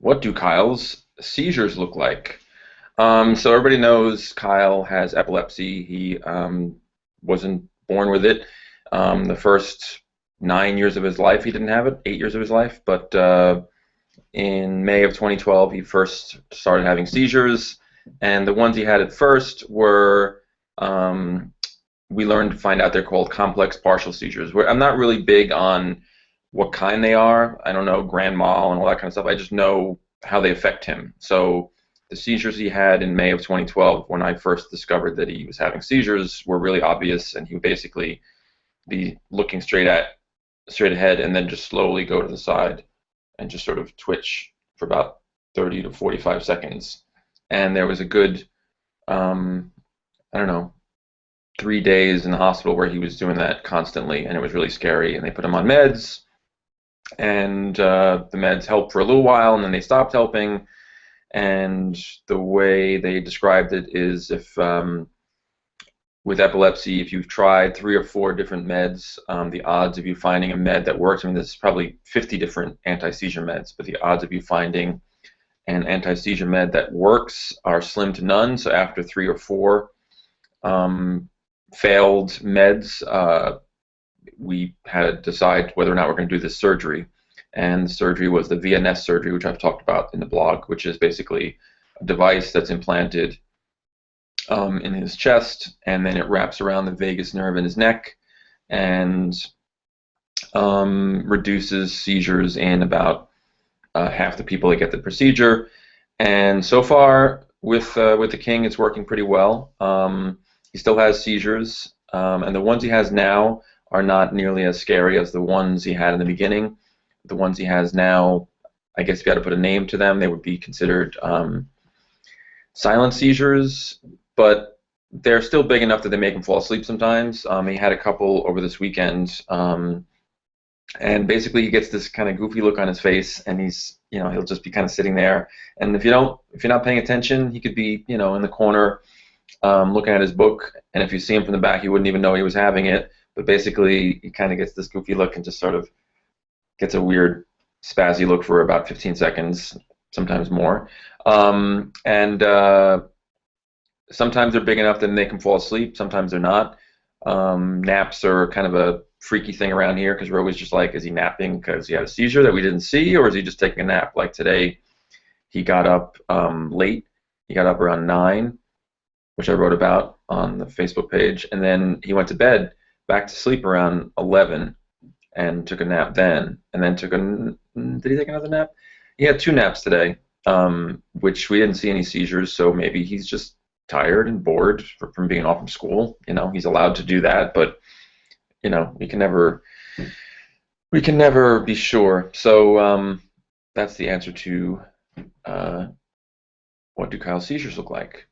What do Kyle's seizures look like? So everybody knows Kyle has epilepsy. He wasn't born with it. The first 9 years of his life, he didn't have it, 8 years of his life. But in May of 2012, he first started having seizures. And the ones he had at first were, um, we learned to find out they're called complex partial seizures. I'm not really big on what kind they are. I don't know grand mal and all that kind of stuff. I just know how they affect him. So the seizures he had in May of 2012, when I first discovered that he was having seizures, were really obvious, and he would basically be looking straight ahead, and then just slowly go to the side and just sort of twitch for about 30 to 45 seconds. And there was a good, I don't know, 3 days in the hospital where he was doing that constantly, and it was really scary. And they put him on meds, and the meds helped for a little while, and then they stopped helping. And the way they described it is, if with epilepsy, if you've tried 3 or 4 different meds, the odds of you finding a med that works, I mean, there's probably 50 different anti-seizure meds, but the odds of you finding an anti-seizure med that works are slim to none. So after 3 or 4 failed meds, we had to decide whether or not we're going to do this surgery. And the surgery was the VNS surgery, which I've talked about in the blog, which is basically a device that's implanted in his chest, and then it wraps around the vagus nerve in his neck and reduces seizures in about half the people that get the procedure. And so far, with the king, it's working pretty well. He still has seizures, and the ones he has now are not nearly as scary as the ones he had in the beginning. The ones he has now, I guess if you had to put a name to them, they would be considered silent seizures, but they're still big enough that they make him fall asleep sometimes. He had a couple over this weekend, and basically he gets this kind of goofy look on his face, and he'll just be kind of sitting there. And if you're not paying attention, he could be, in the corner looking at his book, and if you see him from the back, you wouldn't even know he was having it. But basically, he kind of gets this goofy look and just sort of gets a weird spazzy look for about 15 seconds, sometimes more. And sometimes they're big enough that they can fall asleep. Sometimes they're not. Naps are kind of a freaky thing around here, because we're always just like, is he napping because he had a seizure that we didn't see, or is he just taking a nap? Like today, he got up late. He got up around 9, which I wrote about on the Facebook page, and then he went to bed, back to sleep around 11, and took a nap then, and then did he take another nap? He had 2 naps today, which we didn't see any seizures, so maybe he's just tired and bored from being off from school. He's allowed to do that, but we can never be sure. So that's the answer to what do Kyle's seizures look like.